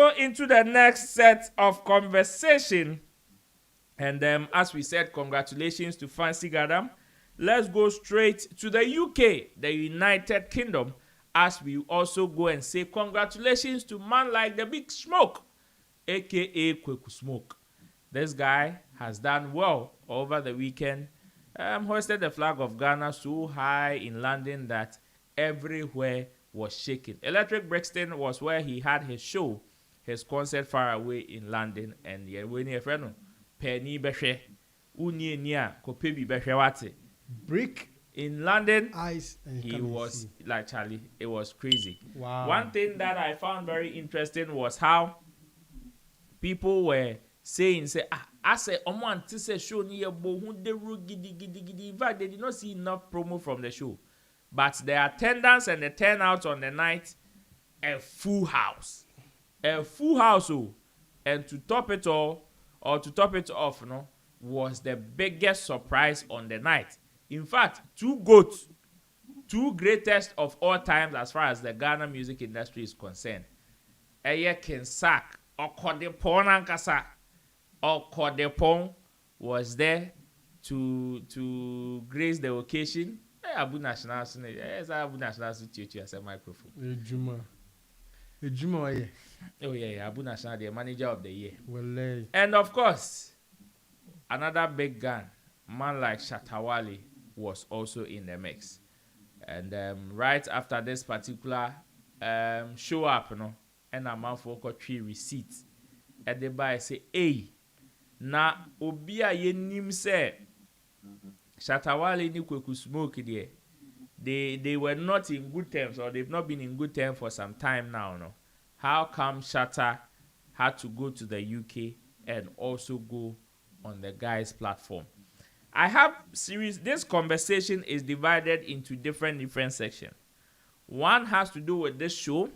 go into the next set of conversation. And as we said, congratulations to Fancy Gadam. Let's go straight to the UK, the United Kingdom, as we also go and say congratulations to man like the Big Smoke, aka Kwaku Smoke. This guy has done well over the weekend. Hoisted the flag of Ghana so high in London that everywhere was shaking. Electric Brixton was where he had his show, his concert far away in London, and when your friend Penny Beshe, Unia, Kopebi Beshewate. Brick in London, ice, and he was like Charlie. It was crazy. Wow. One thing that I found very interesting was how people were saying, I say, Oman to say show near Bohun de Gidi. In fact, they did not see enough promo from the show. But the attendance and the turnout on the night, a full house. A full house, oh. And to top it all, or to top it off, was the biggest surprise on the night. In fact, two GOATs, two greatest of all times as far as the Ghana music industry is concerned. Eye Kensak, Okodepon Ankasa, Okodepon was there to grace the occasion. Abu National, Abu National Institute as a microphone. Ejuma. Oh yeah, Abu National, the manager of the year. Well, and of course, another big gun, man like Shatta Wale, was also in the mix. And right after this particular show up, and a man for three receipts, and the buy say, hey, na obia yenim say Shatta Wale ni Kwaku Smoke there. They were not in good terms, or they've not been in good terms for some time now. No, how come Shatta had to go to the UK and also go on the guy's platform? I have series. This conversation is divided into different sections. One has to do with this show,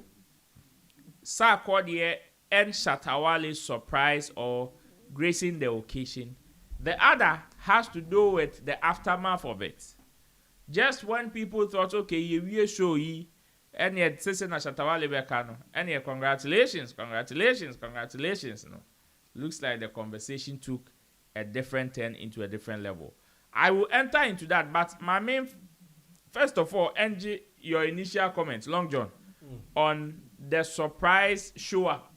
Sarkodie and Shatta Wale's surprise or gracing the occasion. The other has to do with the aftermath of it. Just when people thought, okay, you show ye, and yet Sissy na Shatta Wale bekano, and yet congratulations. Looks like the conversation took a different turn into a different level. I will enter into that, but my main, first of all, NG, your initial comments, Long John, on the surprise show up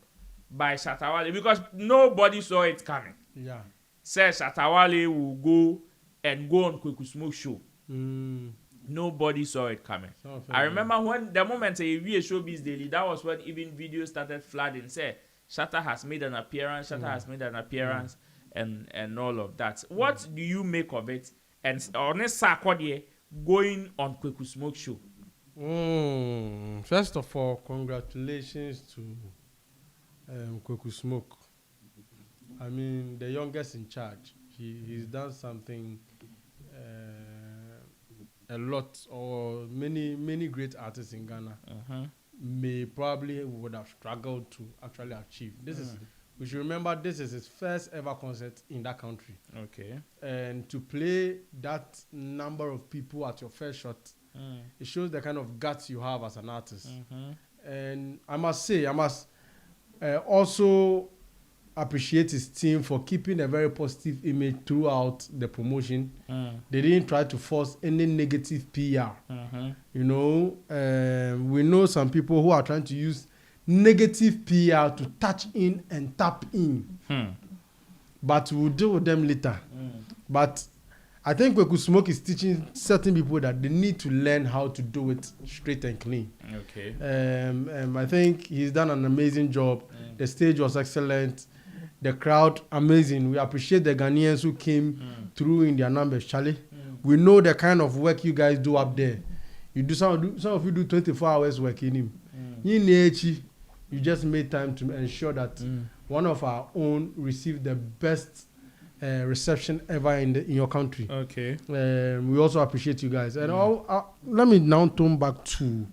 by Shatta Wale, because nobody saw it coming. Yeah. Says Shatta Wale will go on Kwaku Smoke show. Nobody saw it coming. I remember when the moment a Showbiz Daily, that was when even videos started flooding. Say Shatta has made an appearance. And all of that. What do you make of it? And on a Sarkodie going on Kwaku Smoke show. First of all, congratulations to Kwaku Smoke. I mean, the youngest in charge. He's done something a lot, or many great artists in Ghana may probably would have struggled to actually achieve. We should remember this is his first ever concert in that country. Okay. And to play that number of people at your first shot, it shows the kind of guts you have as an artist. And I must also appreciate his team for keeping a very positive image throughout the promotion. They didn't try to force any negative PR. We know some people who are trying to use negative PR to touch in and tap in. But we'll deal with them later. But I think Kwaku Smoke is teaching certain people that they need to learn how to do it straight and clean. Okay. I think he's done an amazing job. The stage was excellent. The crowd, amazing. We appreciate the Ghanaians who came through in their numbers, Charlie. We know the kind of work you guys do up there. You do some of you do 24 hours work in him. You just made time to ensure that one of our own received the best reception ever in your country. Okay. We also appreciate you guys. And let me now turn back to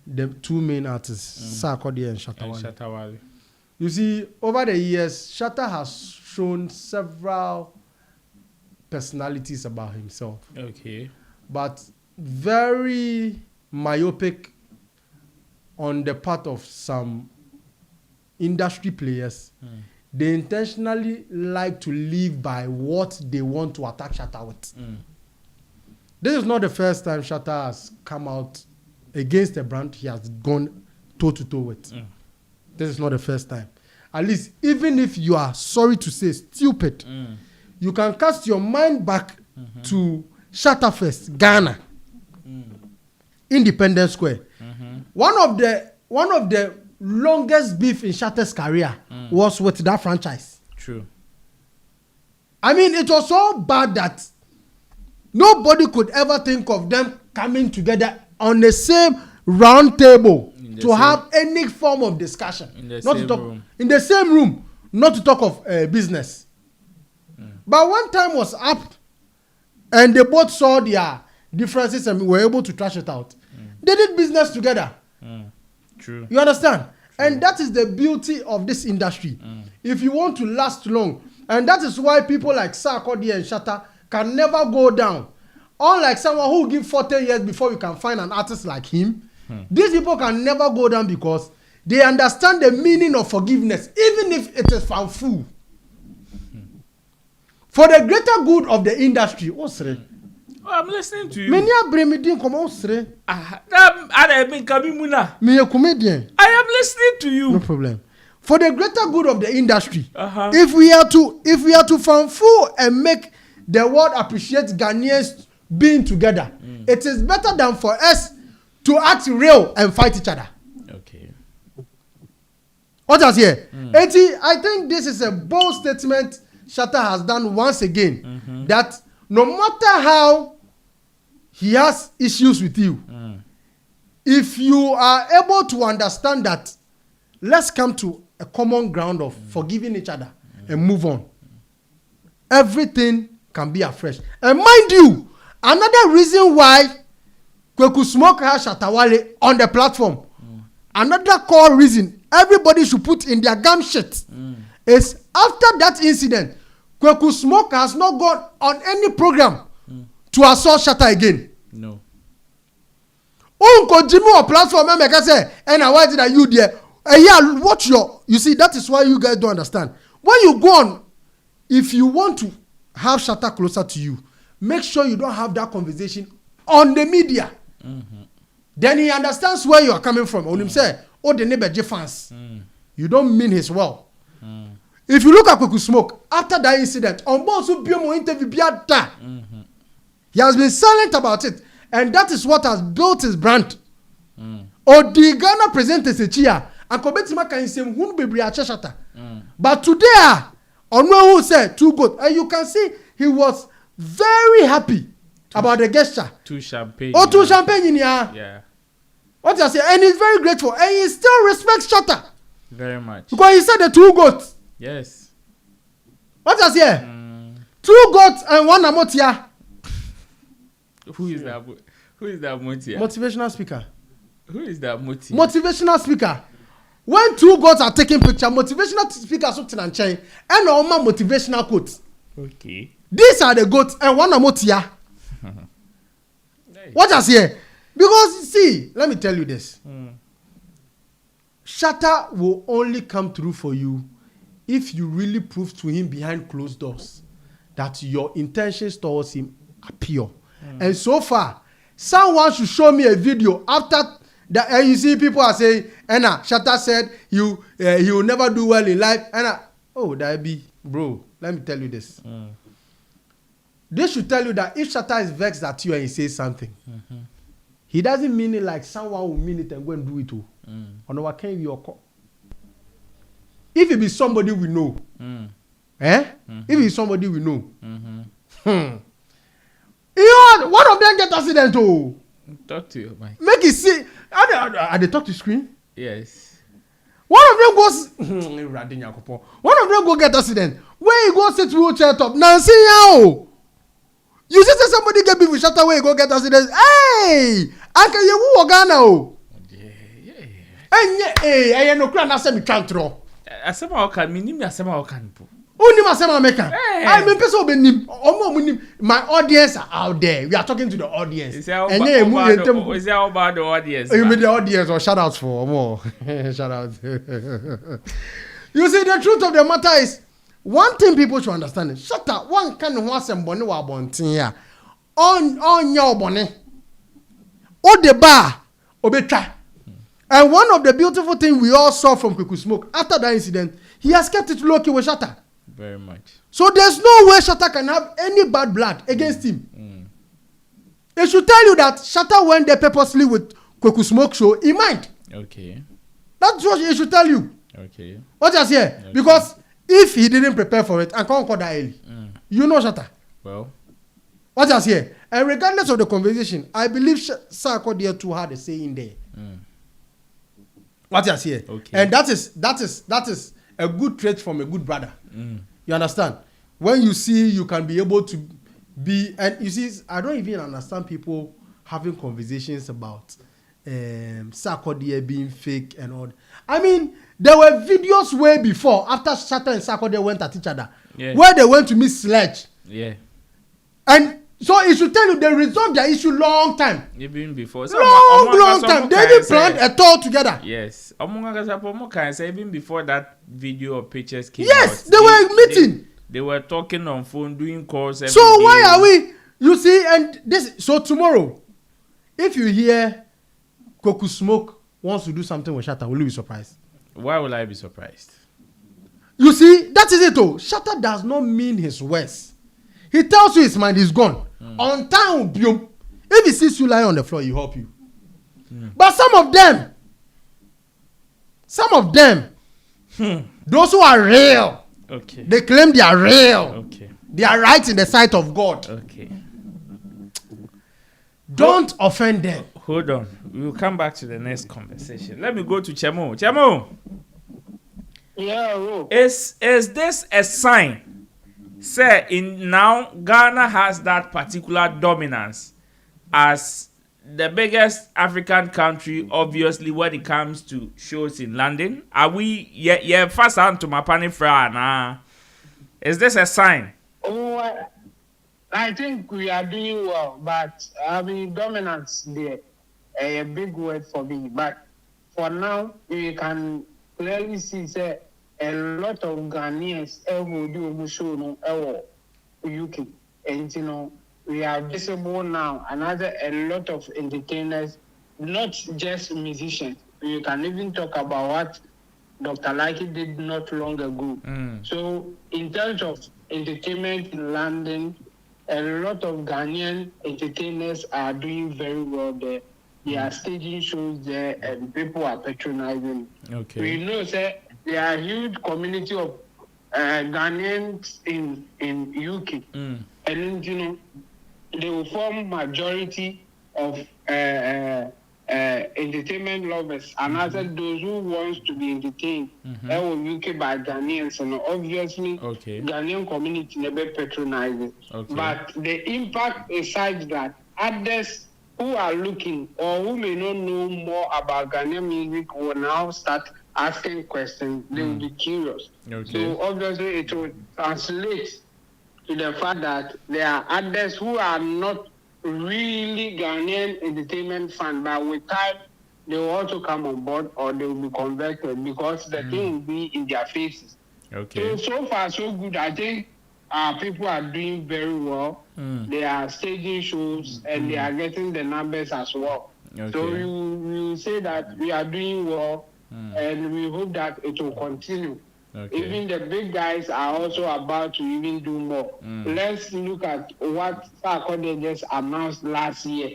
the two main artists, Sarkodie and Shatta Wale. You see, over the years, Shatta has shown several personalities about himself. Okay. But very myopic on the part of some industry players, they intentionally like to live by what they want to attack Shatta with. This is not the first time Shatta has come out against a brand he has gone toe-to-toe with. This is not the first time. At least, even if you are, sorry to say, stupid, you can cast your mind back to Shatta Fest, Ghana, Independence Square. One of the longest beef in Shatta's career was with that franchise. True. I mean, it was so bad that nobody could ever think of them coming together on the same round table to have any form of discussion. In the same room, not to talk of business. But one time was up, and they both saw their differences and were able to trash it out. They did business together. True. You understand? True. And that is the beauty of this industry. If you want to last long, and that is why people like Sarkodie and Shatta can never go down. Unlike someone who give 40 years before you can find an artist like him, these people can never go down because they understand the meaning of forgiveness, even if it is fanfu. For the greater good of the industry, I'm listening to you. I am listening to you. No problem. For the greater good of the industry, if we are to fanfu and make the world appreciate Ghanaians being together, it is better than for us to act real and fight each other. Okay. What does here? I think this is a bold statement Shatta has done once again, that no matter how he has issues with you, if you are able to understand that, let's come to a common ground of forgiving each other and move on. Everything can be afresh. And mind you, another reason why Kwaku Smoke has Shatta Wale on the platform, another core reason everybody should put in their gum shit is after that incident, Kwaku Smoke has not gone on any program to assault Shatta again. No. Unko Jimmy or platform and say, and why did I you there? Yeah, watch you see, that is why you guys don't understand. When you go on, if you want to have Shatta closer to you, make sure you don't have that conversation on the media. Then he understands where you are coming from. On him say, oh, the neighbor fans. You don't mean his well. If you look at Kwaku Smoke, after that incident, on both interview, he has been silent about it. And that is what has built his brand. Or the Ghana presenters a cheer. And Kobetima can say, who be Shatta. But today, on who said, too good. And you can see he was very happy about the gesture. Two champagne. Oh, two champagne in here. Yeah. What I say? And he's very grateful. And he still respects Shatta. Very much. Because he said the two goats. Yes. What I say? 2 goats and 1 amotia. Who is that? Who is that Motia? Motivational speaker. Who is that Motia? Motivational speaker. When 2 goats are taking picture, motivational speaker something and chain and normal motivational quotes. Okay. These are the goats and 1 amotia. What I say? Because see, let me tell you this. Shatta will only come through for you if you really prove to him behind closed doors that your intentions towards him are pure. And so far, someone should show me a video after that. And you see people are saying, Anna, Shatta said he will never do well in life. Anna, oh, that be, bro, let me tell you this. They should tell you that if Shatta is vexed at you and he says something, he doesn't mean it like someone will mean it and go and do it too. On what can you call? If it be somebody we know, if it is somebody we know, you know, one of them get accident too. Talk to your mic. Make it see. Are they talk to screen? Yes. One of them goes. One of them go get accident. Where he go sit wheelchair top. Nancy yao. You see somebody get beef with Shatta where he go get accident. Hey, Uncle you who Ghana o. Yeah. No cry na say me try throw. Asema okan, me nim asema okan po. I mean, person my audience are out there. We are talking to the audience. Is that about the audience? You mean the audience or shout outs for more? Shout out. You see, the truth of the matter is, one thing people should understand is, Shatta, one can want some bonny wa bontia on your bonnet. O the bar, obetra. And one of the beautiful things we all saw from Kwaku Smoke after that incident, he has kept it low key with Shatta. Very much. So there's no way Shatta can have any bad blood against him. It should tell you that Shatta went there purposely with Kwaku Smoke show in mind. Okay. That's what it should tell you. Okay. What you say? Okay. Because if he didn't prepare for it and can't call that early, you know Shatta. Well. What you say? And regardless of the conversation, I believe Sarkodie too had a say in there. What you say? Okay. And that is a good trait from a good brother. You understand? When you see you can be able to be, and you see, I don't even understand people having conversations about Sarkodie being fake and all. I mean, there were videos way before, after Shatta and Sarkodie went at each other, where they went to meet Sledge. Yeah. And so it should tell you they resolved their issue long time. Even before. Long time. They didn't plan a tour together. Yes. Even before that video or pictures came out. Yes, they were meeting. They were talking on phone, doing calls. So why are we? You see, and this. So tomorrow, if you hear Kwaku Smoke wants to do something with Shatta, will you be surprised? Why will I be surprised? You see, that is it. Oh, Shatta does not mean his words. He tells you his mind is gone. On time, if he sees you lying on the floor, he help you. But some of them, those who are real, okay, they claim they are real. Okay, they are right in the sight of God. Okay. Don't offend them. Hold on. We will come back to the next conversation. Let me go to Chemo. Chemo. Yeah. Is this a sign? Say in now Ghana has that particular dominance as the biggest African country, obviously when it comes to shows in London. Are we fast on to my panifra? Is this a sign? Oh, I think we are doing well, but I mean dominance there a big word for me. But for now, we can clearly see say a lot of Ghanaians ever do show no UK, and you know we are visible now. Another a lot of entertainers, not just musicians. You can even talk about what Dr. Lucky did not long ago. So in terms of entertainment in London, a lot of Ghanaian entertainers are doing very well there. They are staging shows there, and people are patronizing. Okay. We know that there are a huge community of Ghanaians in UK, and you know they will form majority of entertainment lovers, and other those who wants to be entertained. UK by Ghanaians, and obviously Ghanaian community never patronizing. But the impact is such that others who are looking or who may not know more about Ghanaian music will now start asking questions. They will be curious. So obviously it will translate to the fact that there are others who are not really Ghanaian entertainment fans, but with time they will also come on board or they will be converted because the thing will be in their faces. So far so good. I think people are doing very well. They are staging shows and they are getting the numbers as well. So you say that we are doing well, and we hope that it will continue. Even the big guys are also about to even do more. Let's look at what Sarkodie just announced last year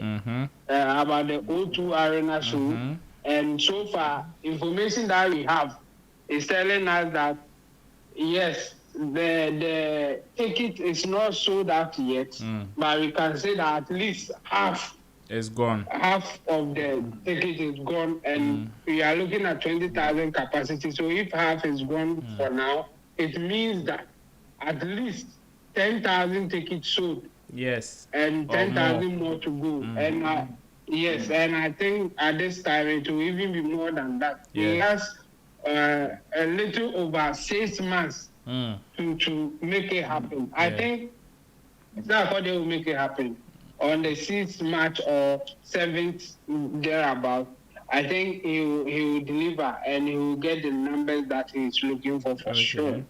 about the O2 Arena show. And so far, information that we have is telling us that yes, the ticket is not sold out yet, but we can say that at least half is gone. Half of the ticket is gone, and we are looking at 20,000 capacity. So if half is gone for now, it means that at least 10,000 tickets sold. Yes. And 10,000 more to go. And yes, and I think at this time it will even be more than that. We lost a little over 6 months to make it happen. I think Sarkodie will make it happen on the 6th March or 7th thereabout. I think he will deliver and he will get the numbers that he's looking for sure.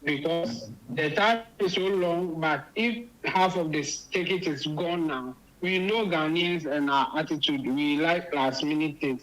Because the time is so long, but if half of the ticket is gone now, we know Ghanaians and our attitude. We like last minute things.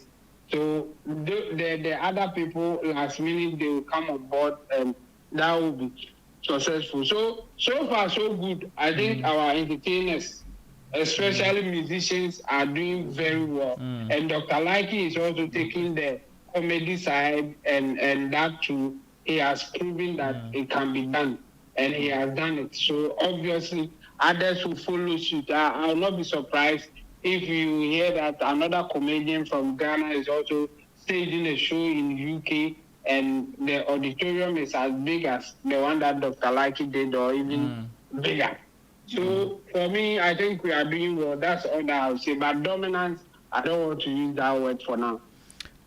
So the other people last minute they will come on board and that will be successful. So far so good. I think our entertainers, especially musicians, are doing very well. And Dr. Likey is also taking the comedy side and that too. He has proven that it can be done, and he has done it. So obviously, others will follow suit. I will not be surprised if you hear that another comedian from Ghana is also staging a show in UK, and the auditorium is as big as the one that Dr. Likey did, or even bigger. So for me, I think we are doing well. That's all that I'll say. But dominance, I don't want to use that word for now.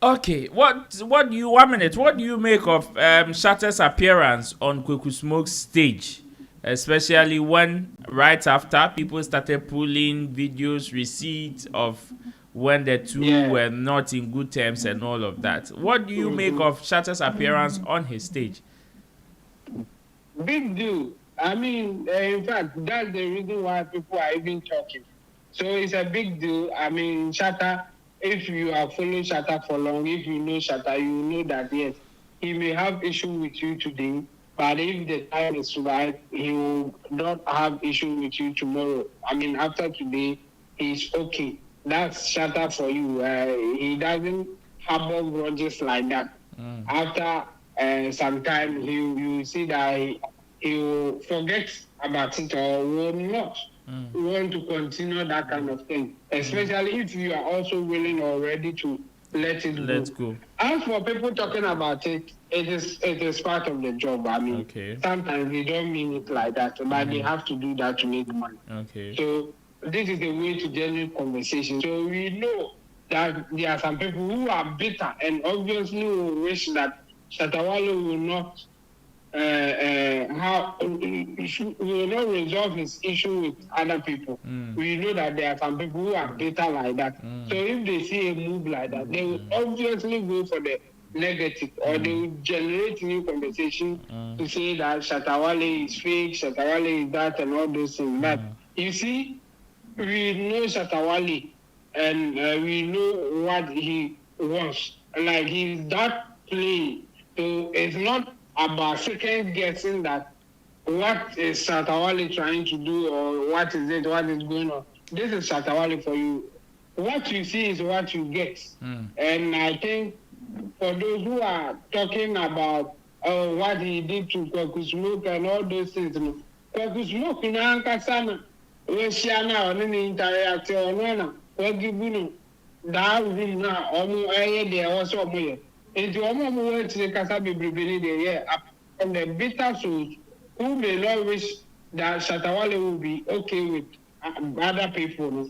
Okay, what do you 1 minute? What do you make of Shatta's appearance on Kwaku Smoke's stage, especially when right after people started pulling videos, receipts of when the two were not in good terms and all of that? What do you make of Shatta's appearance on his stage? Big deal. I mean, in fact, that's the reason why people are even talking. So it's a big deal. I mean, Shatta. If you are following Shatta for long, if you know Shatta, you know that yes, he may have issue with you today, but if the time is right, he will not have issue with you tomorrow. I mean, after today, he's okay. That's Shatta for you. He doesn't harbor grudges like that. After some time, you will see that he will forget about it or will not. We want to continue that kind of thing, especially if you are also willing or ready to let it go. As for people talking about it, it is part of the job. I mean, sometimes they don't mean it like that, but they have to do that to make money. So this is the way to generate conversation. So we know that there are some people who are bitter and obviously will wish that Shatta Wale will not will not resolve his issue with other people. We know that there are some people who are bitter like that. So if they see a move like that, they will obviously go for the negative, or they will generate new conversation to say that Shatta Wale is fake, Shatta Wale is that, and all those things. But you see, we know Shatta Wale, and we know what he wants. Like, he's that plain. So it's not about second guessing that what is Shatta Wale trying to do, or what is going on. This is Shatta Wale for you. What you see is what you get. And I think for those who are talking about what he did to Kwaku Smoke and all those things, Kwaku Smoke in Ankasana, Weshiana, or any interact or no, Wagibuno, that room now, almost there also more. Into almost went to the Kasabi Bribini there, from the bitter souls who may not wish that Shatta Wale will be okay with other people.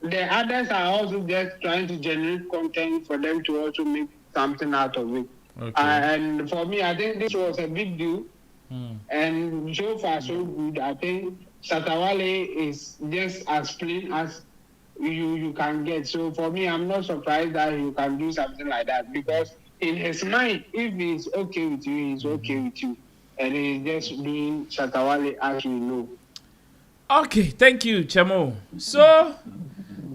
The others are also just trying to generate content for them to also make something out of it. And for me, I think this was a big deal. And so far, so good. I think Shatta Wale is just as plain as you can get. So for me, I'm not surprised that you can do something like that, because in his mind, if he's okay with you, he's okay with you. And he's just doing Shatta Wale as we know. Okay, thank you, Chemo. So,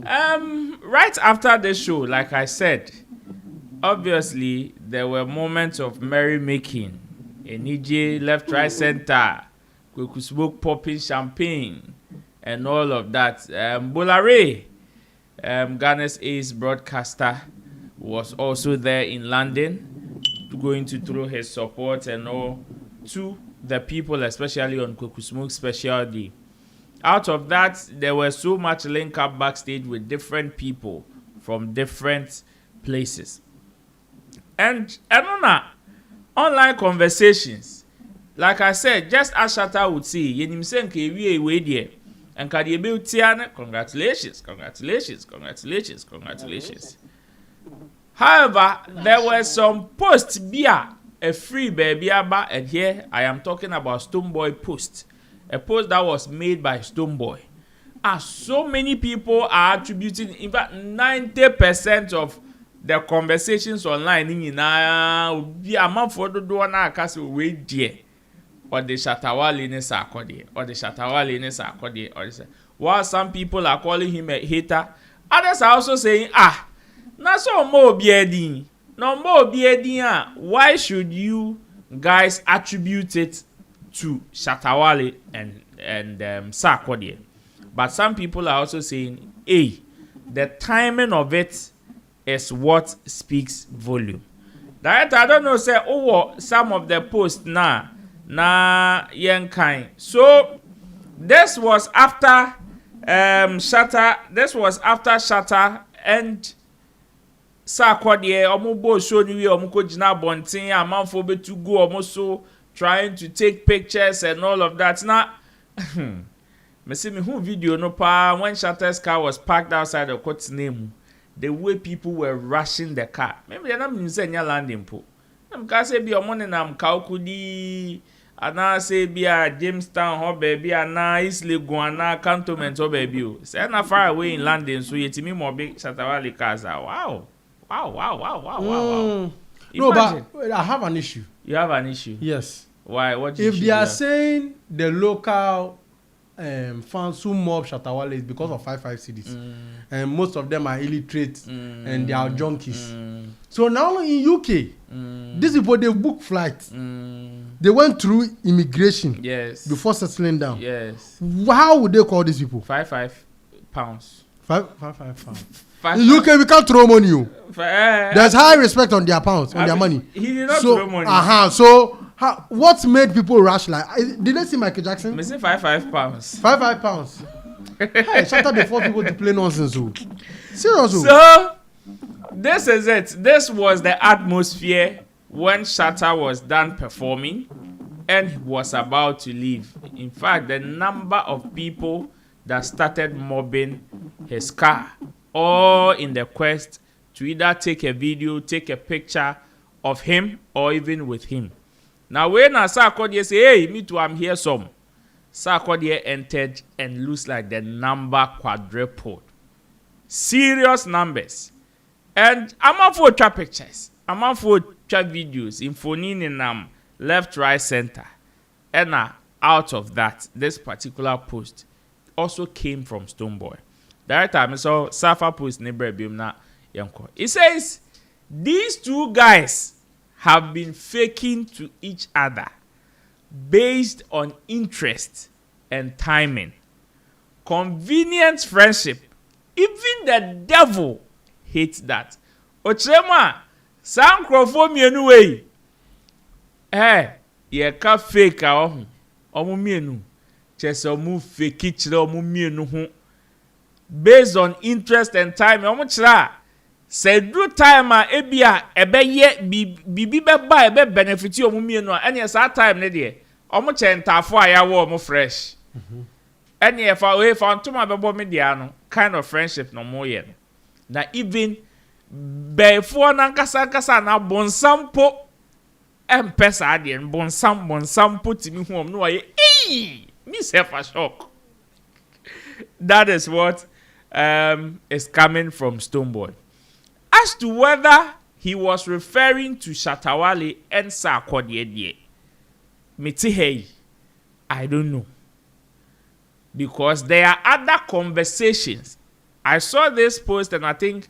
right after the show, like I said, obviously there were moments of merrymaking. Enije, left, right, center, Kwaku Smoke popping champagne, and all of that. Bolare, Ghana's ace broadcaster, was also there in London, going to throw his support and all to the people, especially on Kwaku Smoke's special day. Out of that, there was so much link up backstage with different people from different places. And on online conversations, like I said, just as Shatta would say, yenim senke we away there, and Kadiebe Utiana, congratulations. However, there were some posts a free baby aba, and here I am talking about Stonebwoy post. A post that was made by Stonebwoy. So many people are attributing, in fact, 90% of the conversations online in be a man for the door now castle wait dear. Or the Shatta Wale in Sarkodie, or the Shatta Wale in Sarkodie, or the while some people are calling him a hater, others are also saying, na so more bearding. No more bearding. Why should you guys attribute it to Shatta Wale and Sarkodie? But some people are also saying, hey, the timing of it is what speaks volume. That I don't know, say, some of the posts na yen kind. So this was after Shatta. This was after Shatta and Sarkodie. Omubo show ni omuko jina bontin amanfo betu go omoso trying to take pictures and all of that. Now, me see me who video no pa when Shatta's car was parked outside the court's name. The way people were rushing the car. Maybe they're not using your landing po. I'm gonna say be your money na Kwaku di. Ana say be a Jamestown ho baby ana East Leguana cantonment ho baby o. Say na far away in London so yetimi mo big Shatta Wale cars. Wow. No, but I have an issue. You have an issue? Yes. Why? What if they are saying the local fans who mob Shatta Wale is because of 55 cities, and most of them are illiterate and they are junkies. So now in UK, these people they book flights. They went through immigration before settling down. Yes. How would they call these people? 55 pounds. 55 pounds. In UK, we can't throw money. There's high respect on their pounds, on their money. He did not throw money. So what made people rush like? Did they see Michael Jackson? Me say 55 pounds. 55 pounds. Hey, Shatta they force people to play nonsense. Seriously. So this is it. This was the atmosphere when Shatta was done performing and was about to leave. In fact, the number of people that started mobbing his car, all in the quest to either take a video, take a picture of him, or even with him. Now, when Sarkodie say, hey, me too, I'm here some. Sarkodie entered and looks like the number quadrupled. Serious numbers. And I'm out for trap pictures. I'm out for trap videos. Infonin in left, right, center. And out of that, this particular post also came from Stonebwoy. That time I saw Safa post neighbor Bimna Yanko. It says these two guys have been faking to each other based on interest and timing. Convenient friendship. Even the devil hates that. Ochema, Sam Crawford mienu way. Ye ka fake a omu mienu. Chese omu fake chire omu mienu ho. Based on interest and time, omu chira. Say do time ebia ebe ye bibi beba ebe benefit omu mienu a ene sa time ne de. Omu che ntafo aya wo omu fresh. Ene fa we fa ntoma bebo media no kind of friendship no mo ye. Na even before na kasa na bonsampo empesa ade bonsampo timi hu om no ye me self a shock. That is what is coming from Stonebwoy. As to whether he was referring to Shatta Wale and Sarkodie, I don't know. Because there are other conversations. I saw this post and I think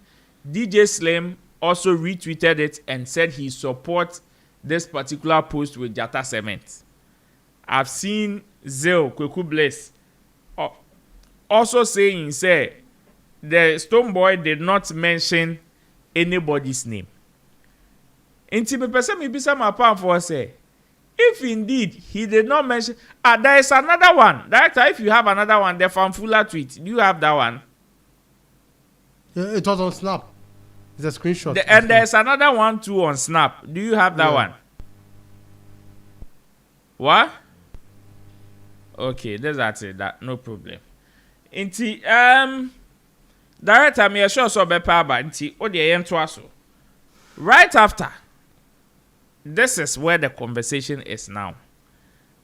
DJ Slim also retweeted it and said he supports this particular post with Jata Cement. I've seen Zil Kwaku Bless also saying, say, the Stonebwoy did not mention anybody's name. Inti me pese me bisa my pan for say, if indeed he did not mention, there is another one. Director, if you have another one, the Fanfula tweet, do you have that one? Yeah, it was on Snap. It's a screenshot. And there's another one too on Snap. Do you have that one? What? Okay, that's it. That no problem. Inti director me sure so be pa ba inti o de yen to aso. Right after this is where the conversation is now.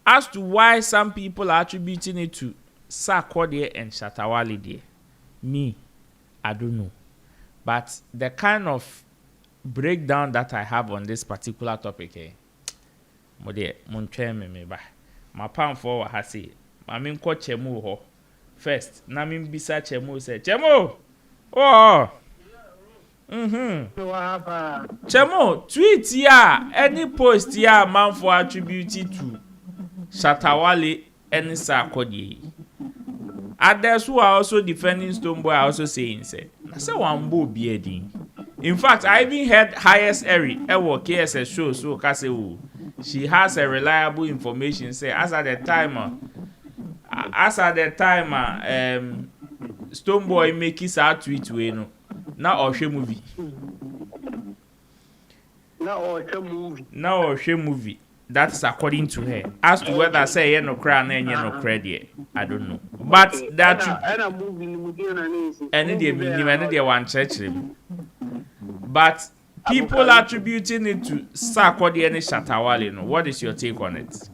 As to why some people are attributing it to Sarkodie and Shatta Wale there, me, I don't know. But the kind of breakdown that I have on this particular topic, my palm for has say, I mean, quote Chemo ho. First, Namin Bisa Chemo said, Chemo! Oh! Chemo, tweet ya, any post ya, man for attributed to Shatta Wale and Sarkodie. Others who are also defending Stonebwoy are also saying, say, I say one bo bearding. In fact, I even heard highest Eri Ewo KSS show so Kase she has a reliable information. Say as at the time, Stonebwoy make his out tweet we no now Oshe movie. Now Oshe movie. That's according to her. As to whether say no cry and no credit, I don't know. But that any one church. But people attributing it to Sarkodie and Shatta Wale. No, what is your take on it?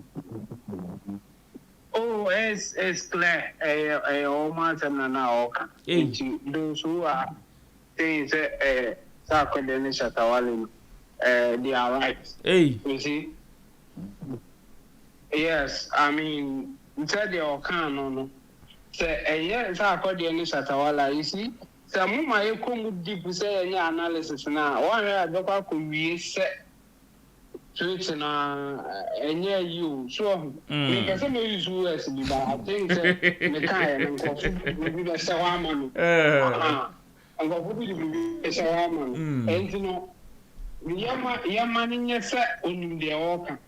Oh, it's clear. Those who are saying Sarkodie and Shatta Wale, they are right. Hey, you see. Yes, I mean, said they all can no. Say, yes, Sarkodie and Shatta Wale. You see. Some my come deep say any analysis now. One I go back to we set tweets and you so because some use US but I think the kind and coffee be say one man. And go be say one man. And you know man in set on the work.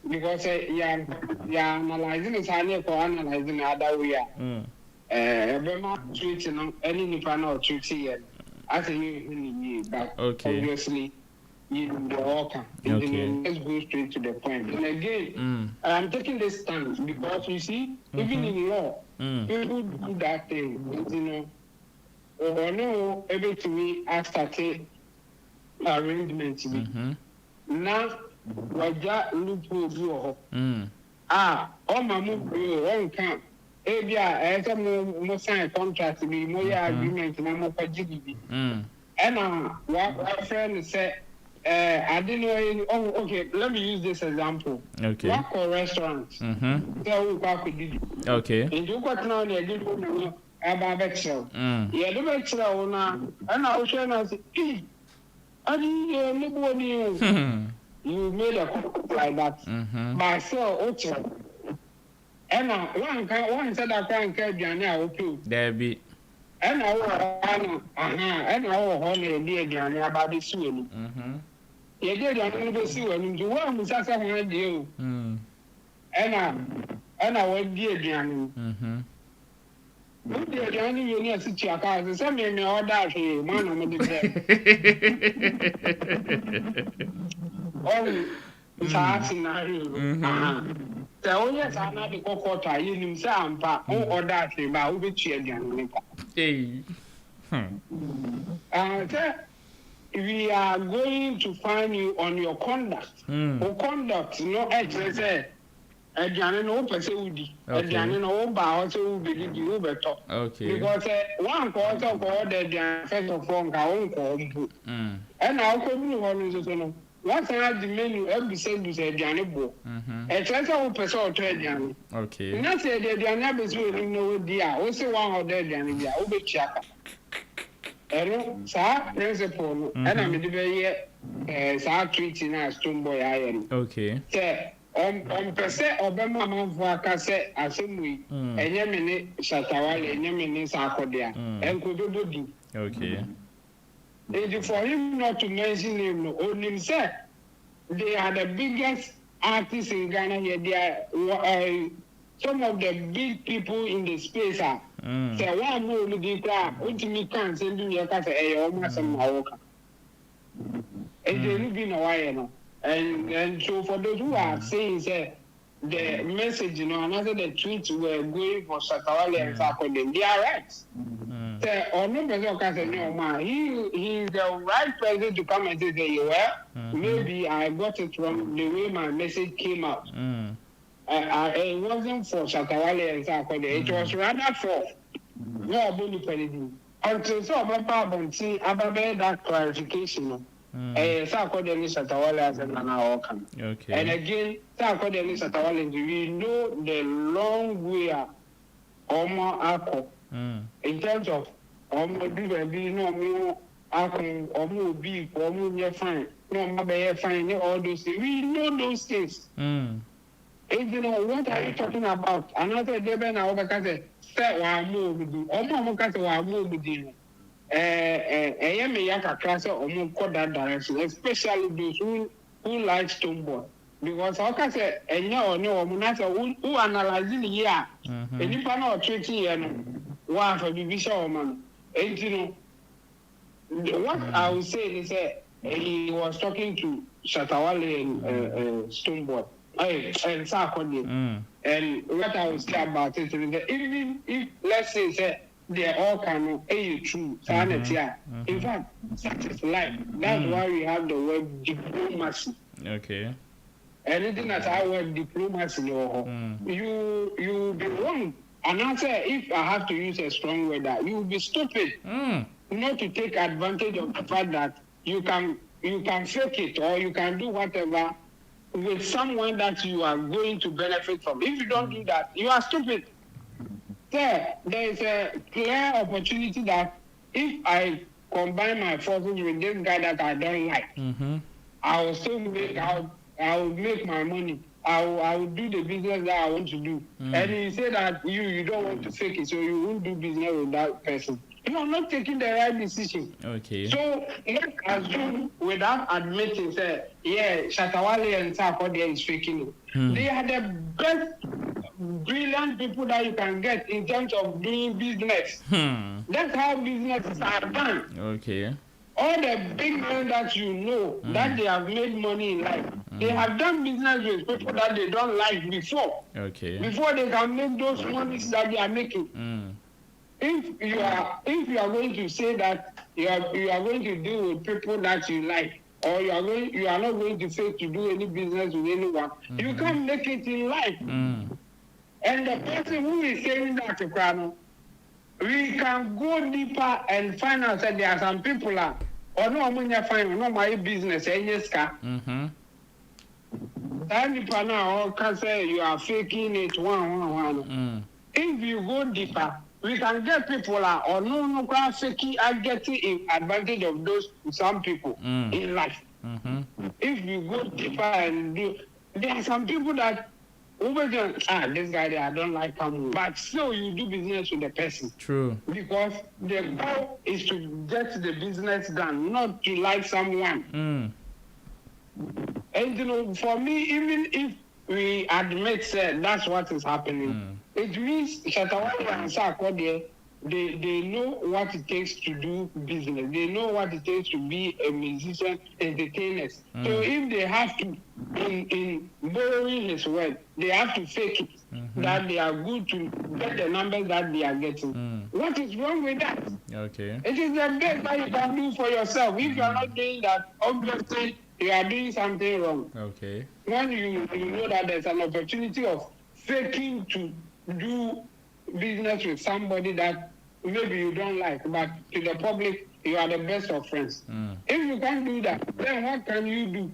Because yeah analyzing is hardly for analyzing other way. Bema tweet any Nipano tweet here. I think you but obviously you the worker. Let's go straight to the point. And again, I'm taking this stance because you see, even in law, people do that thing, you know. Or no, everything I started arrangement. Now, what that loophole do? All my move one camp. As a more sign contract, be more agreement, and I'm a GDP. And what friend said, I didn't know. Oh, okay, let me use this example. Okay. Kwaku restaurant. Tell Kwaku did. Okay. And you got now, they did about Bexel. Yeah, the Bexel now, and I was trying to say, I didn't nobody. You made a comment like that. But so, okay. And one said I can't get Jania, okay. There be. And I will dear Jania about the swim. You did not see when you want to say something deal. And I will dear Jania. Dear Jania, you need to check out. Send me all that here, man. I'm it's a scenario. The only time I go for you himself, or that thing, but we cheer again. We are going to find you on your conduct. Or conduct, no exercise. A Janin open Saudi, a Janin over also be you better. Okay. Because one quarter of all the first of all, and I'll come to one. What I the menu every same is a Janabo. A treasure person or trade. Okay. Not say the Janabas will know dear. Also one of their Janabia, Obi Chaka. And sir, principle, and I'm the very Sir treating us Stonebwoy iron. Okay. Say, per se, Obama man for cassette, as we, and Yemini Shatta Wale, and Yemini Sarkodie, and could do. Okay. For him not to mention him, only himself, they are the biggest artists in Ghana here. They are some of the big people in the space. Say, one more looking crap, ultimately can't send you your cat, almost some Maoka. And they live in Hawaii. And so for those who are saying, say, the message, another the tweets were going for Shatta Wale and Sarkodie, they are right. or no person can say no man. He's the right person to come and say, well, maybe I got it wrong the way my message came out. It wasn't for Shatawale and Sarkodie. It was rather for no Abuni Penny. Until so my problem see about that clarification. Sarkodie and Shatawale as an outcome. Okay. And again, Sarkodie and Shatawale, we know the long way Omo Ako. In terms of Omo be no more Ako, Omo be, Omo fine, no Mabe fine, all those things. We know those things. And you know, what are you talking about? Another day, Ben, I say, Wamu, Omo Kasa Wamu, Yaka class or Omo that direction, especially those who like Stonebwoy. Because how can say, and no, who analyzing the year, and if I know 20 and one for the visual man, and you know, what I would say is that he was talking to Shatawale and Stonebwoy. And Sarkodie. And what I would say about it is that even if, let's say they're all kind of true, in fact, such is life. That's why we have the word diplomacy. Okay. Anything that's our word diplomacy, you will be wrong. And I say, if I have to use a strong word, that you will be stupid not to take advantage of the fact that you can fake it or you can do whatever with someone that you are going to benefit from. If you don't do that, you are stupid. There is a clear opportunity that if I combine my forces with this guy that I don't like, I will still I will make my money. I will do the business that I want to do. And you say that you don't want to fake it, so you won't do business with that person. You are not taking the right decision. Okay. So let's assume without admitting, say, Shatawale and Sarkodie is faking it. They are the best, brilliant people that you can get in terms of doing business. That's how businesses are done. Okay. All the big men that you know that they have made money in life, they have done business with people that they don't like before. Okay. Before they can make those monies that they are making. If you are going to say that you are going to deal with people that you like, or you are not going to say to do any business with anyone, you can't make it in life. And the person who is saying that to Kwano, we can go deeper and find out that there are some people or no money find no my business any ska. That people now can say you are faking it one. If you go deeper, we can get people or no faking and getting advantage of those some people in life. If you go deeper and do, there are some people that this guy there, I don't like him, but still you do business with the person. True. Because the goal is to get the business done, not to like someone. And you know, for me, even if we admit that's what is happening, it means Shatawale and Sarkodie, they know what it takes to do business. They know what it takes to be a musician, entertainers. So if they have to, in borrowing his word, they have to fake it, that they are good to get the numbers that they are getting. What is wrong with that? Okay. It is the best that you can do for yourself. If you are not doing that, obviously you are doing something wrong. Okay. When you know that there's an opportunity of faking to do business with somebody that maybe you don't like, but to the public, you are the best of friends. If you can't do that, then what can you do?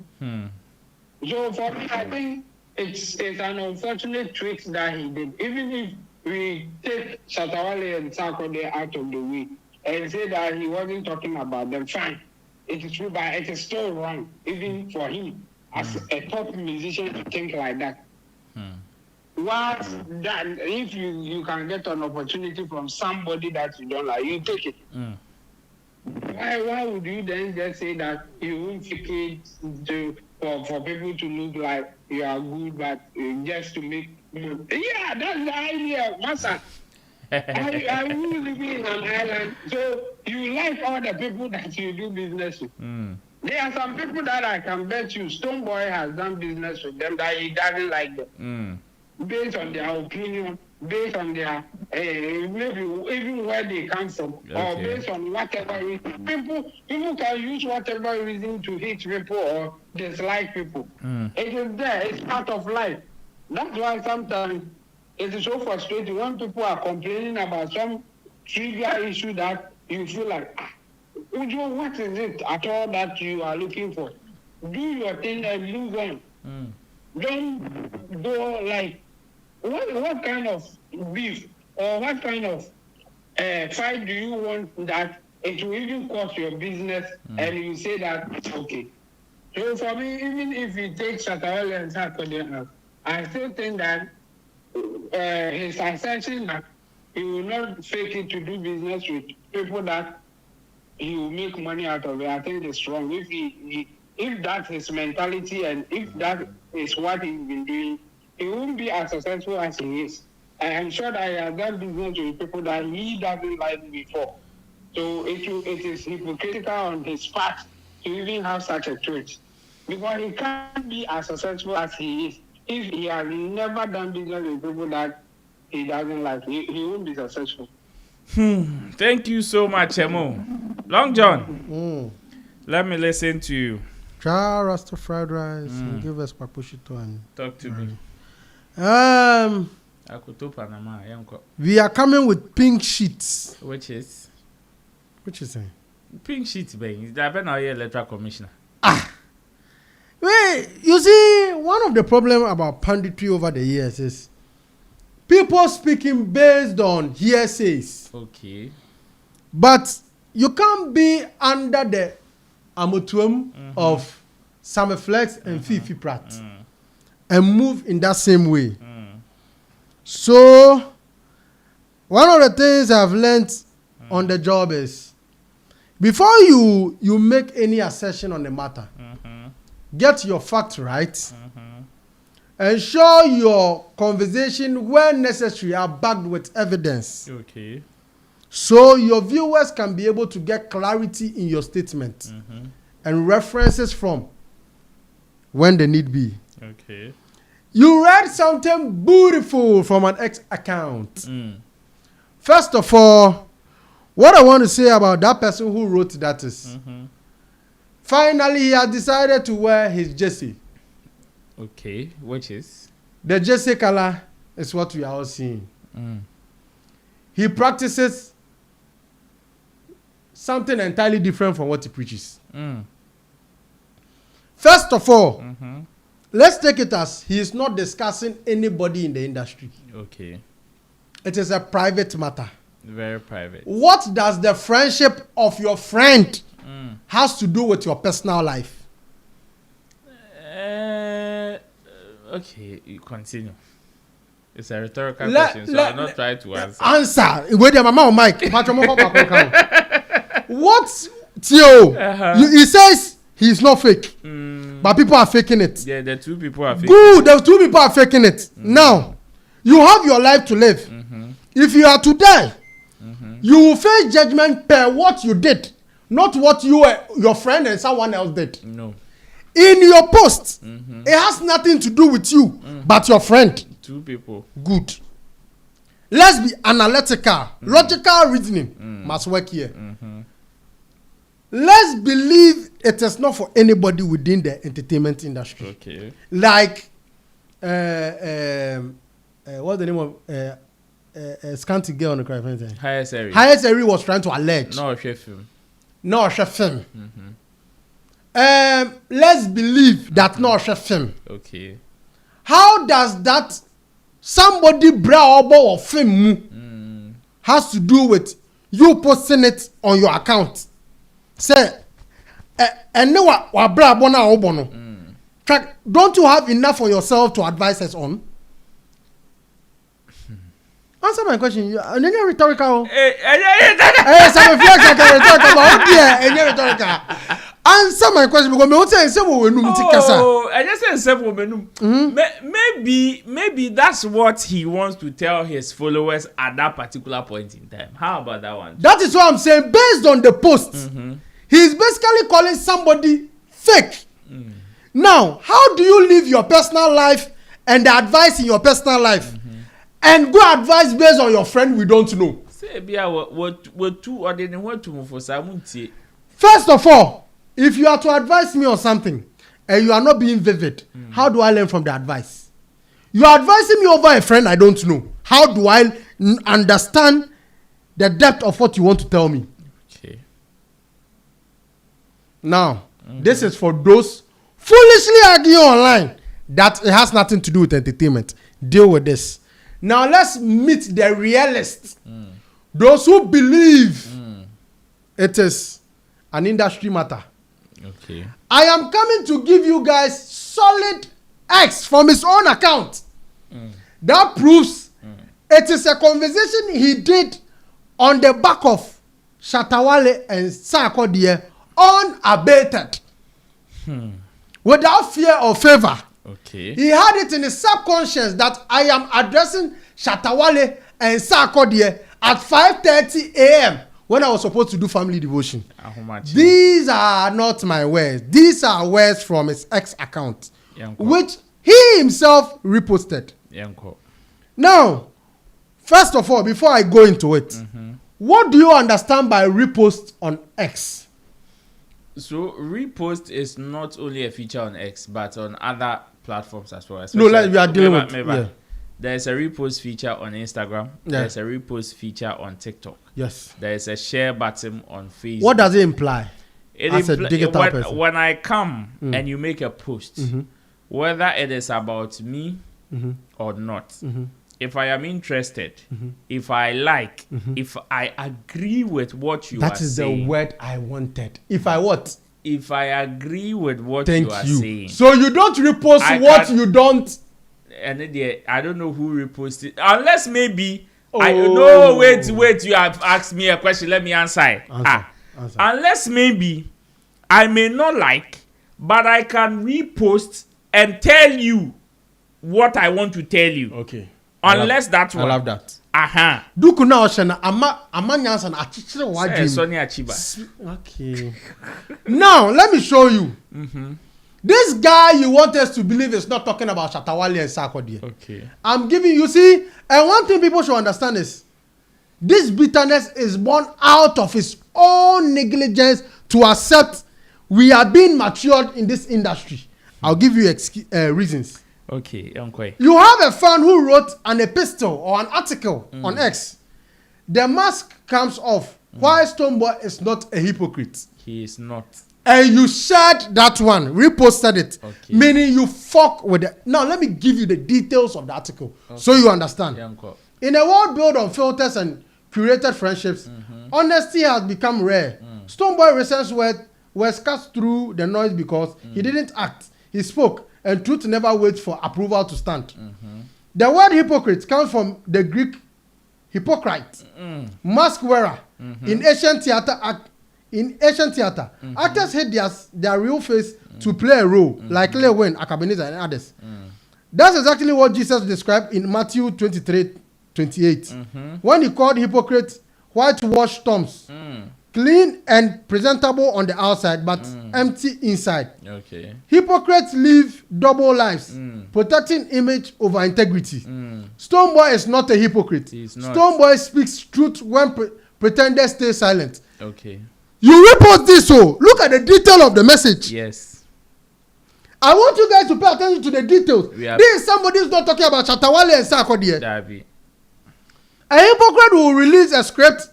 So for me, I think it's an unfortunate trick that he did. Even if we take Shatawale and Sarkodie out of the way and say that he wasn't talking about them, fine. It is true, but it is still wrong, even for him as a top musician to think like that. What that if you can get an opportunity from somebody that you don't like, you take it. Why would you then just say that you won't take it for people to look like you are good, but just to make yeah, that's the idea, Massa. I will live in an island, so you like all the people that you do business with. There are some people that I can bet you Stonebwoy has done business with them that he doesn't like them. Based on their opinion based on their maybe even where they come from, or based on whatever reason. People can use whatever reason to hate people or dislike people. It is there. It's part of life. That's why sometimes it is so frustrating when people are complaining about some trivial issue that you feel like, Ujo, what is it at all that you are looking for? Do your thing and move on. Don't go like, what kind of beef or what kind of fight do you want that it will even cost your business and you say that, okay. So for me, even if you take Shatta and Sarkodie, I still think that his assertion that he will not fake it to do business with people that he will make money out of it, I think it's wrong. If that's his mentality and if that is what he's been doing, he won't be as successful as he is. I am sure that he has done business with people that he doesn't like before. So it is hypocritical on his part to even have such a trait. Because he can't be as successful as he is if he has never done business with people that he doesn't like. He won't be successful. Thank you so much, Emo. Long John, let me listen to you. Try Rasta fried rice and give us papushito and talk to me. We are coming with pink sheets. Which is pink sheets, baby. Is that now your electoral commissioner? Wait, you see, one of the problems about panditry over the years is people speaking based on hearsays. Okay. But you can't be under the amotuum of Sammy Flex and Fifi Pratt and move in that same way. So, one of the things I've learned on the job is before you make any assertion on the matter, get your facts right. Ensure your conversation, where necessary, are backed with evidence. Okay. So your viewers can be able to get clarity in your statement and references from when they need be. Okay. You read something beautiful from an ex account. First of all, what I want to say about that person who wrote that is, finally he has decided to wear his jersey. Okay, which is? The jersey color is what we are all seeing. He practices something entirely different from what he preaches. First of all, let's take it as he is not discussing anybody in the industry. Okay. It is a private matter. Very private. What does the friendship of your friend has to do with your personal life? Okay, you continue. It's a rhetorical question, so I'll not try to answer. Answer. Wait, mama or Mike. What, Theo? He says he's not fake, but people are faking it. Yeah, the two people are faking. Good, the two people are faking it. Now, you have your life to live. If you are to die, you will face judgment per what you did, not what your friend and someone else did. No. In your post, it has nothing to do with you, but your friend. Two people. Good. Let's be analytical. Logical reasoning must work here. Let's believe it is not for anybody within the entertainment industry. Okay. Like, what's the name of scanty girl on the cry? Highest Eri was trying to allege. No, film. No, film. Let's believe that no film. Okay. How does that somebody brow or film has to do with you posting it on your account? Say, and no wa bra bona obono. Don't you have enough for yourself to advise us on? Answer my question. You're rhetorical. Rhetorical. Answer my question because me want say say we num ti kasa. Oh, I just say say we num. Maybe that's what he wants to tell his followers at that particular point in time. How about that one? That is what I'm saying. Based on the post, he's basically calling somebody fake. Now, how do you live your personal life and the advice in your personal life and go advise based on your friend we don't know. Say bia what two or then what to for samunti. First of all, if you are to advise me on something and you are not being vivid, how do I learn from the advice? You are advising me over a friend I don't know. How do I understand the depth of what you want to tell me? Okay. Now, this is for those foolishly arguing online that it has nothing to do with entertainment. Deal with this. Now, let's meet the realists. Those who believe it is an industry matter. Okay. I am coming to give you guys solid X from his own account. That proves it is a conversation he did on the back of Shatta, Wale and Sarkodie unabated. Without fear or favor. Okay. He had it in his subconscious that I am addressing Shatta, Wale and Sarkodie at 5:30 a.m. when I was supposed to do family devotion. These are not my words. These are words from his ex account, which he himself reposted. Now, first of all, before I go into it, what do you understand by repost on X? So repost is not only a feature on X, but on other platforms as well. No, like we are dealing with. Yeah. There's a repost feature on Instagram. Yeah. There's a repost feature on TikTok. Yes. There's a share button on Facebook. What does it imply? As a digital person. When I come and you make a post, whether it is about me or not, if I am interested, if I like, if I agree with what you are saying. That is the word I wanted. If I what? If I agree with what you are saying. So you don't repost what you don't. And I don't know who reposted. Unless maybe I know. Wait. You have asked me a question. Let me answer. Answer. Unless maybe I may not like, but I can repost and tell you what I want to tell you. Okay. Unless that one. I love that. Duku na oshana ama nyansa na achichire wajim. Sonny Achiba. Okay. Now let me show you. This guy you want us to believe is not talking about Shatta, Wale and Sarkodie. Okay. I'm giving you see, and one thing people should understand is this bitterness is born out of his own negligence to accept we are being matured in this industry. I'll give you reasons. Okay, you have a fan who wrote an epistle or an article on X. The mask comes off. Why Stonebwoy is not a hypocrite? He is not. And you shared that one, reposted it, meaning you fuck with it. Now let me give you the details of the article so you understand. In a world built on filters and curated friendships, honesty has become rare. Stonebwoy recent words cut through the noise because he didn't act, he spoke, and truth never waits for approval to stand. The word hypocrite comes from the Greek hypocrite, mask wearer. In ancient theater, actors hid their real face to play a role, like Lil Wayne, Akabeneza, and others. That's exactly what Jesus described in Matthew 23:28, when he called hypocrites whitewashed tombs, clean and presentable on the outside, but empty inside. Okay. Hypocrites live double lives, protecting image over integrity. Stonebwoy is not a hypocrite. Stonebwoy speaks truth when pretenders stay silent. Okay. You repost this, so look at the detail of the message. Yes. I want you guys to pay attention to the details. This is somebody who's not talking about Shatta, Wale and Sarkodie. A hypocrite will release a script,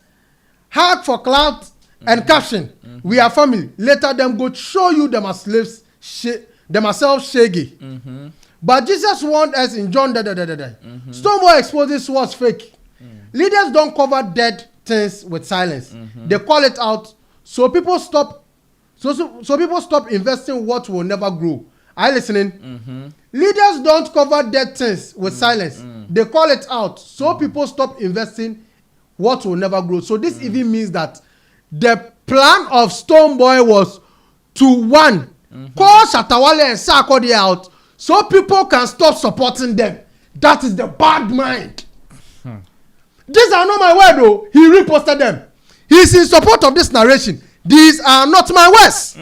hack for clout, and caption, "We are family." Later, them go show you them as slaves, themselves shaggy. But Jesus warned us in John. Stonebwoy exposes what's fake. Leaders don't cover dead things with silence. They call it out. So people stop. So people stop investing what will never grow. Are you listening? Leaders don't cover dead things with silence. They call it out. So people stop investing what will never grow. So this even means that the plan of Stonebwoy was to call Shatta, Wale and Sarkodie out so people can stop supporting them. That is the bad mind. These are not my words though. He reposted them. He is in support of this narration. These are not my words.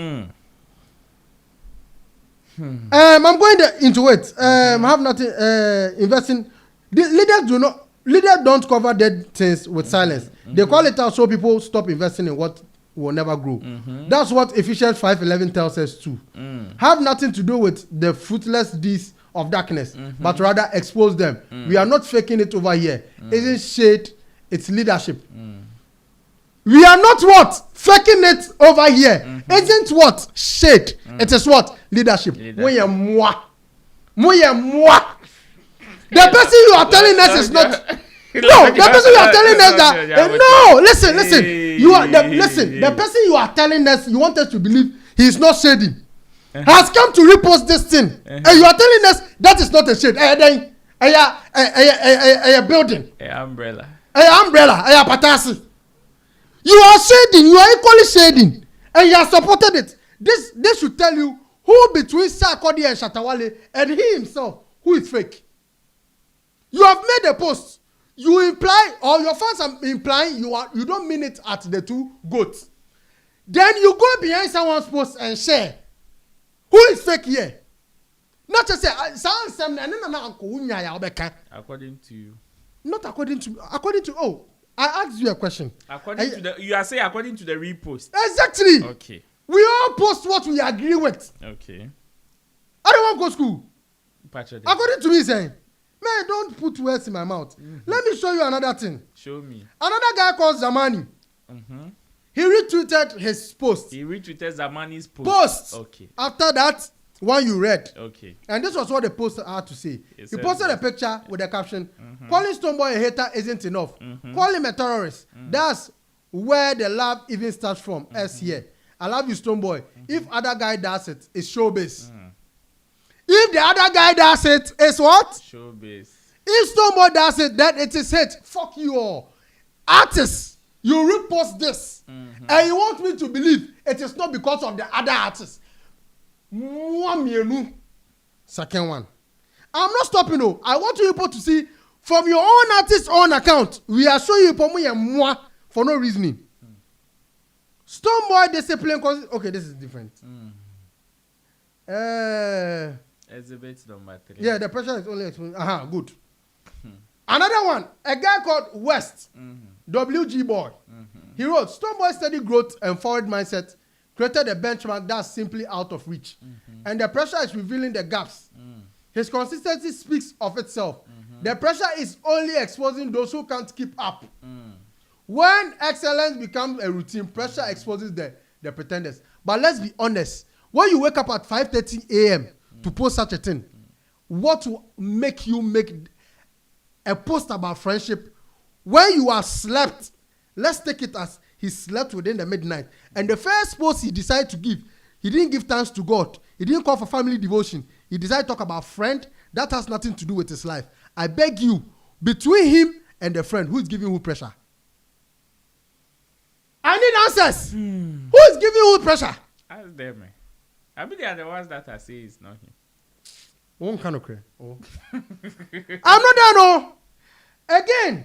I'm going into it. I have nothing investing. Leaders don't cover dead things with silence. They call it out so people stop investing in what will never grow. That's what Ephesians 5:11 tells us too. Have nothing to do with the fruitless deeds of darkness, but rather expose them. We are not faking it over here. Isn't shade, it's leadership. We are not what? Faking it over here. Isn't what? Shade. It is what? Leadership. Moi. The person you are telling us is not. No, the person you are telling us that. No, listen. The person you are telling us, you want us to believe he is not shading. Has come to repost this thing. And you are telling us that is not a shade. A building. A umbrella. A patasi. You are shading. You are equally shading. And you have supported it. This should tell you who between Sarkodie and Shatta and he himself, who is fake. You have made a post. You imply, or your fans are implying you don't mean it at the two goats. Then you go behind someone's post and share. Who is fake here? Not just say, according to you. Not according to, oh, I asked you a question. You are saying according to the repost. Exactly. Okay. We all post what we agree with. Okay. I don't want to go to school. Patrick. According to me saying, man, don't put words in my mouth. Let me show you another thing. Show me. Another guy called Zamani. He retweeted his post. He retweeted Zamani's post. Okay. After that one you read. Okay. And this was what the post had to say. He posted a picture with the caption, calling Stonebwoy a hater isn't enough. Call him a terrorist. That's where the love even starts from. S here. I love you, Stonebwoy. If other guy does it, it's showbiz. If the other guy does it, it's what? Showbiz. If Stonebwoy does it, then it is hate. Fuck you all. Artists, you repost this. And you want me to believe it is not because of the other artists. Second one. I'm not stopping. No. I want you people to see from your own artist's own account. We are showing you for no reasoning. Stonebwoy discipline. Okay, this is different. Exhibit number 3. Yeah, the pressure is only good. Another one, a guy called West, WG Boy. He wrote, Stonebwoy's steady growth and forward mindset created a benchmark that's simply out of reach. And the pressure is revealing the gaps. His consistency speaks of itself. The pressure is only exposing those who can't keep up. When excellence becomes a routine, pressure exposes the pretenders. But let's be honest. When you wake up at 5:30 a.m. to post such a thing, what will make you make a post about friendship when you are slept? Let's take it as he slept within the midnight. And the first post he decided to give, he didn't give thanks to God. He didn't call for family devotion. He decided to talk about friend. That has nothing to do with his life. I beg you, between him and the friend, who is giving who pressure? I need answers. Who is giving who pressure? Ask them. I mean, they are the ones that I say it's not him. One kind of cray. Oh. I'm not there, no. Again.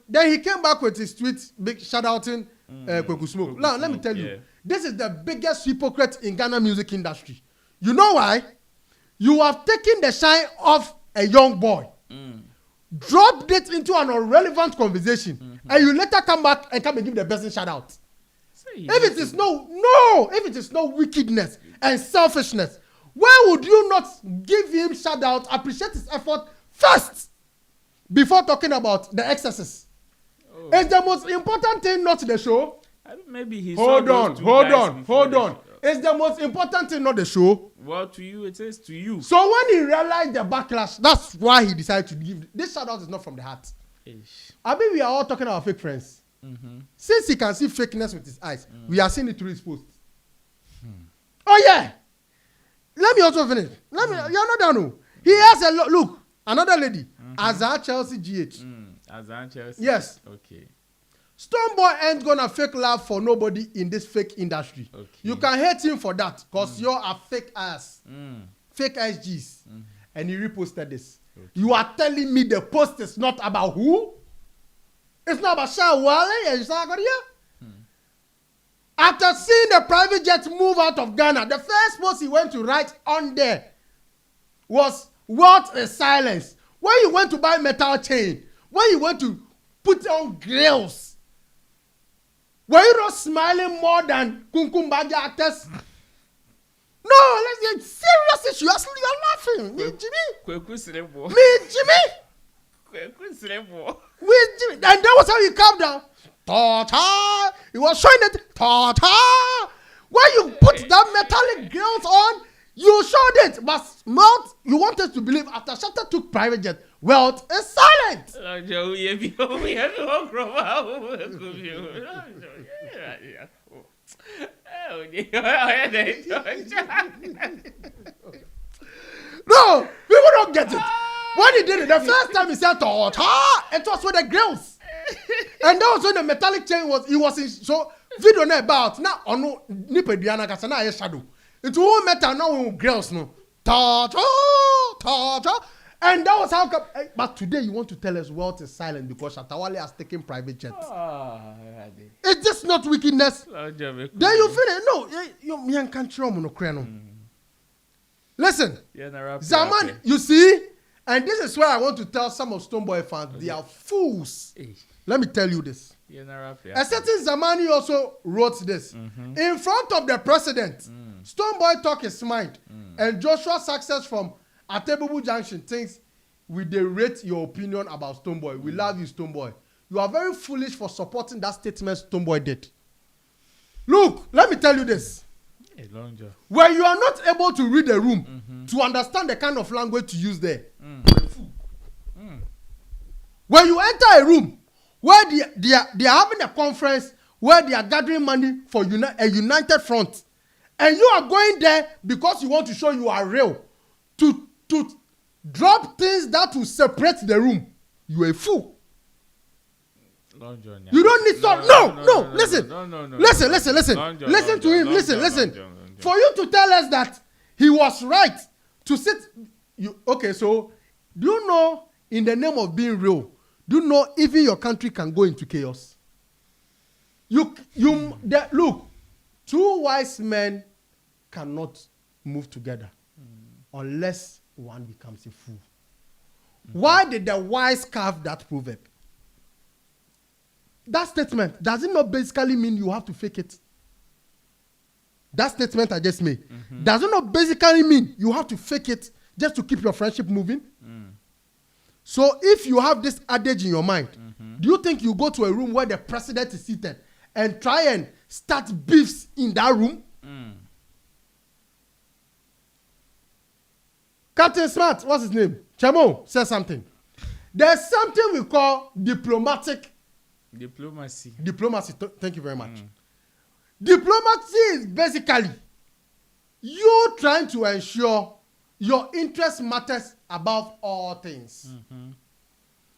Then he came back with his tweet, big shout outing Kwaku Smoke. Now, let me tell you, this is the biggest hypocrite in Ghana music industry. You know why? You have taken the shine off a young boy, dropped it into an irrelevant conversation, and you later come back and come and give the person shout out. If it is no wickedness and selfishness, why would you not give him shout out, appreciate his effort first before talking about the excesses? Oh. It's the most important thing, not the show. Maybe he's hold on. It's the most important thing, not the show. Well, to you, it is to you. So when he realized the backlash, that's why he decided to give this shout out. Is not from the heart. I mean, we are all talking about fake friends. Since he can see fakeness with his eyes, we are seeing it through his posts. Oh yeah. Let me also finish. You're not done. He has a look. Another lady, Azar Chelsea GH. Azar Chelsea. Yes. Okay. Stonebwoy ain't gonna fake love for nobody in this fake industry. Okay. You can hate him for that because you're a fake ass. Fake SGs. And he reposted this. Okay. You are telling me the post is not about who? It's not about Wale and Sarkodie. After seeing the private jet move out of Ghana, the first post he went to write on there was What is silence? When you went to buy metal chain, when you went to put on grills, were you not smiling more than Kunkumbaja actors? No, let's get serious issue. You're laughing. Me, Jimmy. Me, Jimmy. With Jimmy. And that was how he calmed down. Ta-ta. He was showing it. Ta-ta. When you put that metallic grills on, you showed it. But mouth, you wanted to believe after Shatta took private jet, wealth is silent. No, people don't get it. When he did it, the first time he said "ta," it was with the grills, and that was when the metallic chain was. He was in so video na about now on no nipeduana kasa na shadow. It won't matter now with grills no ta ta, and that was how. But today you want to tell us wealth is silent because Shatta has taken private jets. It's just not wickedness. Then you feel it. No, you can't show me no. Listen, Zaman, you see, and this is where I want to tell some of Stonebwoy fans, they are fools. Let me tell you this. A certain Zamani also wrote this. In front of the president, Stonebwoy talk his mind, and Joshua Success from Atebubu Junction thinks we rate your opinion about Stonebwoy. We love you, Stonebwoy. You are very foolish for supporting that statement Stonebwoy did. Look, let me tell you this. Where you are not able to read a room to understand the kind of language to use there. When you enter a room where they are having a conference where they are gathering money for a united front, and you are going there because you want to show you are real, to drop things that will separate the room, you are a fool. You don't need no. Listen. Listen to him. Listen. For you to tell us that he was right to sit. Okay, so do you know in the name of being real? Do you know even your country can go into chaos? Look, two wise men cannot move together unless one becomes a fool. Why did the wise carve that proverb? That statement, does it not basically mean you have to fake it? That statement I just made, does it not basically mean you have to fake it just to keep your friendship moving? So if you have this adage in your mind, do you think you go to a room where the president is seated and try and start beefs in that room? Captain Smart, what's his name? Chamo says something. There's something we call diplomacy. Thank you very much. Diplomacy is basically you trying to ensure your interest matters above all things.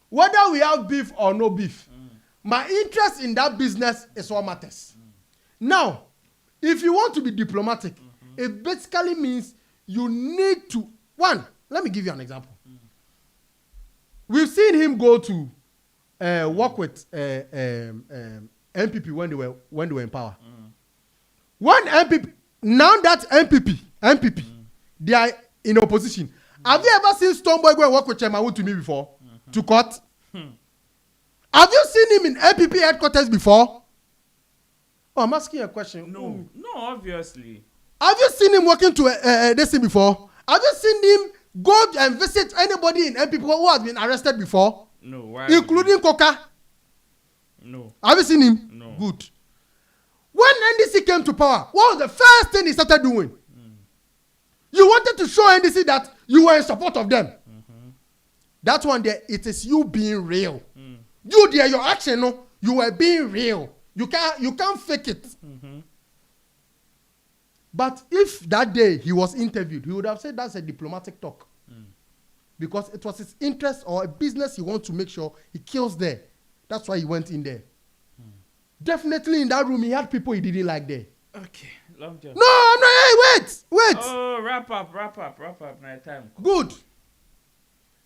Whether we have beef or no beef, my interest in that business is what matters. Now, if you want to be diplomatic, it basically means you need to, let me give you an example. We've seen him go to work with MPP when they were in power. One MPP, now that MPP, they are in opposition. Have you ever seen Stonebwoy go and work with Chairman to me before? To court? Have you seen him in MPP headquarters before? Oh, I'm asking you a question. No, obviously. Have you seen him working to this thing before? Have you seen him go and visit anybody in MPP who has been arrested before? No. Why including Coca? No. Have you seen him? No. Good. When NDC came to power, what was the first thing he started doing? You wanted to show NDC that you were in support of them. That one there, it is you being real. You there, your action, no, you were being real. You can't fake it. But if that day he was interviewed, he would have said that's a diplomatic talk. Because it was his interest or a business he wants to make sure he kills there. That's why he went in there. Definitely in that room, he had people he didn't like there. Okay, long job. No, hey, wait. Oh, wrap up, night time. Good.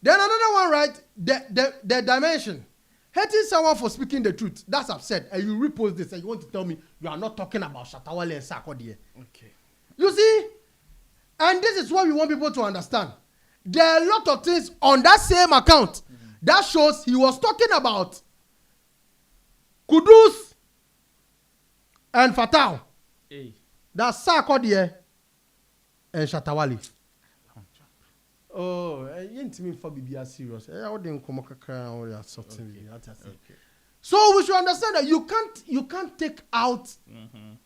Then another one, right? The dimension. Hating someone for speaking the truth, that's upset. And you repost this and you want to tell me you are not talking about Shatta and Sarkodie. Okay. You see? And this is what we want people to understand. there are a lot of things on that same account that shows he was talking about Kudus and Fatal. Hey. That's Sarkodie and Shatta Wale. Oh, you ain't me for BBR serious. I wouldn't come or something. So we should understand that you can't take out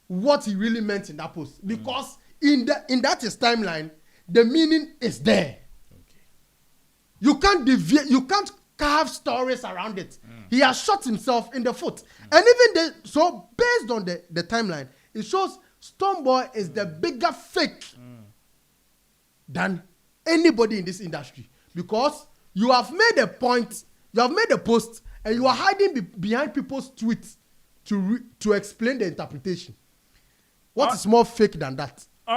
what he really meant in that post, because in that his timeline, the meaning is there. Okay. You can't deviate, you can't carve stories around it. He has shot himself in the foot. And even so based on the timeline, it shows Stonebwoy is the bigger fake than anybody in this industry, because you have made a point, you have made a post, and you are hiding behind people's tweets to explain the interpretation. What is more fake than that?